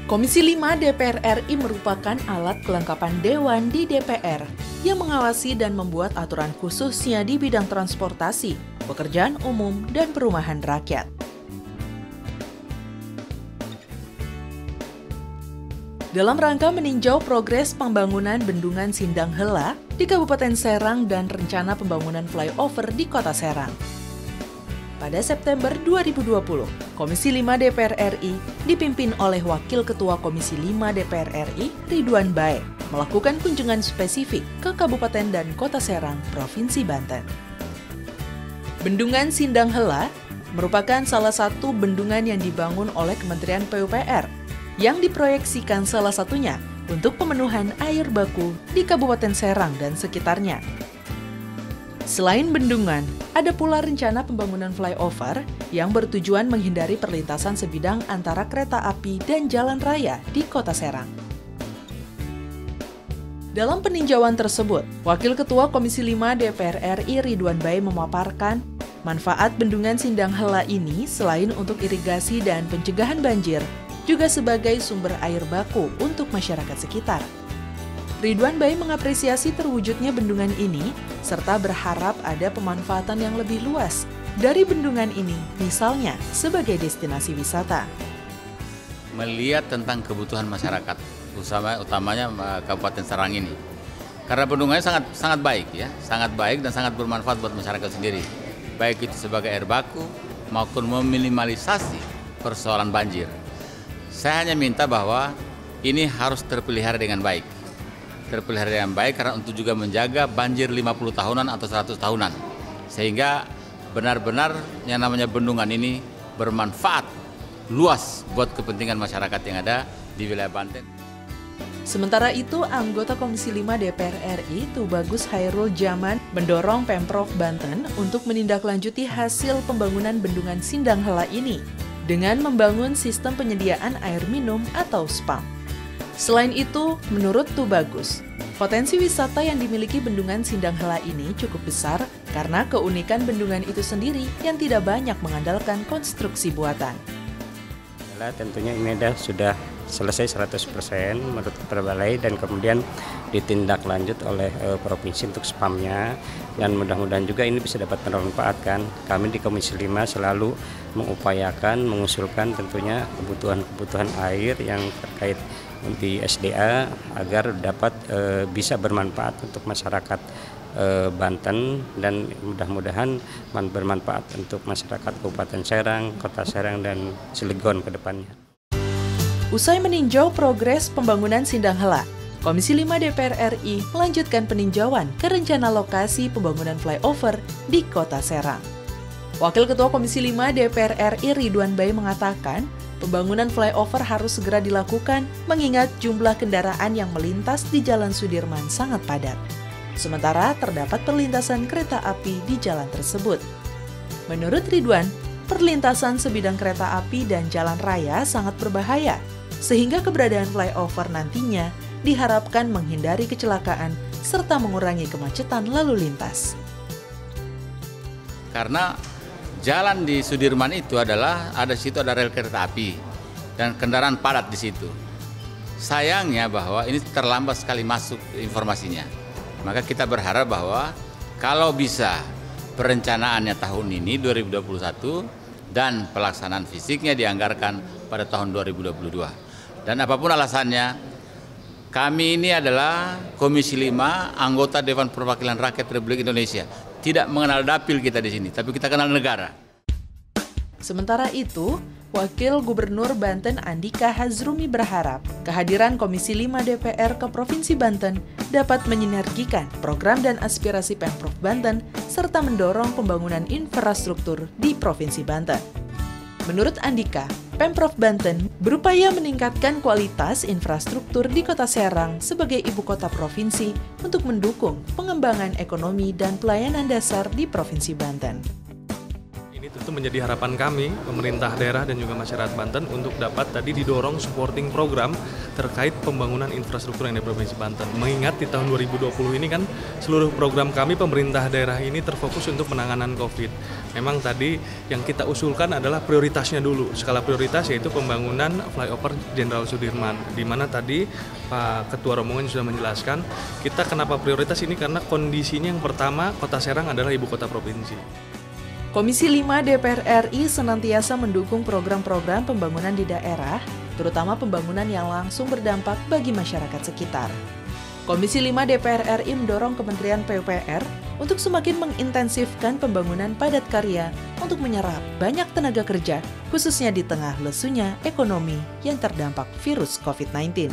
Komisi 5 DPR RI merupakan alat kelengkapan Dewan di DPR yang mengawasi dan membuat aturan khususnya di bidang transportasi, pekerjaan umum, dan perumahan rakyat. Dalam rangka meninjau progres pembangunan Bendungan Sindang Hela di Kabupaten Serang dan rencana pembangunan flyover di Kota Serang. Pada September 2020, Komisi 5 DPR RI dipimpin oleh Wakil Ketua Komisi 5 DPR RI, Ridwan Bae, melakukan kunjungan spesifik ke Kabupaten dan Kota Serang, Provinsi Banten. Bendungan Sindang Hela merupakan salah satu bendungan yang dibangun oleh Kementerian PUPR yang diproyeksikan salah satunya untuk pemenuhan air baku di Kabupaten Serang dan sekitarnya. Selain bendungan, ada pula rencana pembangunan flyover yang bertujuan menghindari perlintasan sebidang antara kereta api dan jalan raya di Kota Serang. Dalam peninjauan tersebut, Wakil Ketua Komisi 5 DPR RI Ridwan Bae memaparkan manfaat Bendungan Sindang Hela ini selain untuk irigasi dan pencegahan banjir, juga sebagai sumber air baku untuk masyarakat sekitar. Ridwan Bae mengapresiasi terwujudnya bendungan ini, serta berharap ada pemanfaatan yang lebih luas dari bendungan ini, misalnya sebagai destinasi wisata. Melihat tentang kebutuhan masyarakat, utamanya Kabupaten Serang ini. Karena bendungannya sangat baik ya, sangat baik dan sangat bermanfaat buat masyarakat sendiri. Baik itu sebagai air baku maupun meminimalisasi persoalan banjir. Saya hanya minta bahwa ini harus terpelihara dengan baik. Terpelihara dengan baik karena untuk juga menjaga banjir 50 tahunan atau 100 tahunan. Sehingga benar-benar yang namanya bendungan ini bermanfaat luas buat kepentingan masyarakat yang ada di wilayah Banten. Sementara itu, anggota Komisi 5 DPR RI Tubagus Hairul Jaman mendorong Pemprov Banten untuk menindaklanjuti hasil pembangunan Bendungan Sindang Hela ini dengan membangun sistem penyediaan air minum atau SPAM. Selain itu, menurut Tubagus, potensi wisata yang dimiliki Bendungan Sindang Hela ini cukup besar karena keunikan bendungan itu sendiri yang tidak banyak mengandalkan konstruksi buatan. Tentunya ini sudah selesai 100% menurut Kepala Balai dan kemudian ditindaklanjut oleh Provinsi untuk SPAM-nya dan mudah-mudahan juga ini bisa dapat bermanfaat. Kami di Komisi 5 selalu mengupayakan, mengusulkan tentunya kebutuhan air yang terkait di SDA agar dapat bisa bermanfaat untuk masyarakat Banten dan mudah-mudahan bermanfaat untuk masyarakat Kabupaten Serang, Kota Serang, dan Cilegon ke depannya. Usai meninjau progres pembangunan Sindang Hela, Komisi 5 DPR RI melanjutkan peninjauan ke rencana lokasi pembangunan flyover di Kota Serang. Wakil Ketua Komisi 5 DPR RI Ridwan Bae mengatakan, pembangunan flyover harus segera dilakukan mengingat jumlah kendaraan yang melintas di Jalan Sudirman sangat padat. Sementara terdapat perlintasan kereta api di jalan tersebut. Menurut Ridwan, perlintasan sebidang kereta api dan jalan raya sangat berbahaya, sehingga keberadaan flyover nantinya diharapkan menghindari kecelakaan serta mengurangi kemacetan lalu lintas. Karena jalan di Sudirman itu adalah ada rel kereta api dan kendaraan padat di situ. Sayangnya bahwa ini terlambat sekali masuk informasinya. Maka kita berharap bahwa kalau bisa perencanaannya tahun ini 2021 dan pelaksanaan fisiknya dianggarkan pada tahun 2022. Dan apapun alasannya, kami ini adalah Komisi 5 anggota Dewan Perwakilan Rakyat Republik Indonesia. Tidak mengenal dapil kita di sini, tapi kita kenal negara. Sementara itu, Wakil Gubernur Banten Andika Hazrumi berharap kehadiran Komisi 5 DPR ke Provinsi Banten dapat menyinergikan program dan aspirasi Pemprov Banten serta mendorong pembangunan infrastruktur di Provinsi Banten. Menurut Andika, Pemprov Banten berupaya meningkatkan kualitas infrastruktur di Kota Serang sebagai ibu kota provinsi untuk mendukung pengembangan ekonomi dan pelayanan dasar di Provinsi Banten. Ini Ini tentu menjadi harapan kami, pemerintah daerah dan juga masyarakat Banten untuk dapat tadi didorong supporting program terkait pembangunan infrastruktur yang ada di Provinsi Banten. Mengingat di tahun 2020 ini kan seluruh program kami pemerintah daerah ini terfokus untuk penanganan COVID. Memang tadi yang kita usulkan adalah prioritasnya dulu, skala prioritas yaitu pembangunan flyover Jenderal Sudirman, di mana tadi Pak Ketua Rombongan sudah menjelaskan kita kenapa prioritas ini karena kondisinya yang pertama Kota Serang adalah ibu kota provinsi. Komisi 5 DPR RI senantiasa mendukung program-program pembangunan di daerah, terutama pembangunan yang langsung berdampak bagi masyarakat sekitar. Komisi 5 DPR RI mendorong Kementerian PUPR untuk semakin mengintensifkan pembangunan padat karya untuk menyerap banyak tenaga kerja, khususnya di tengah lesunya ekonomi yang terdampak virus COVID-19.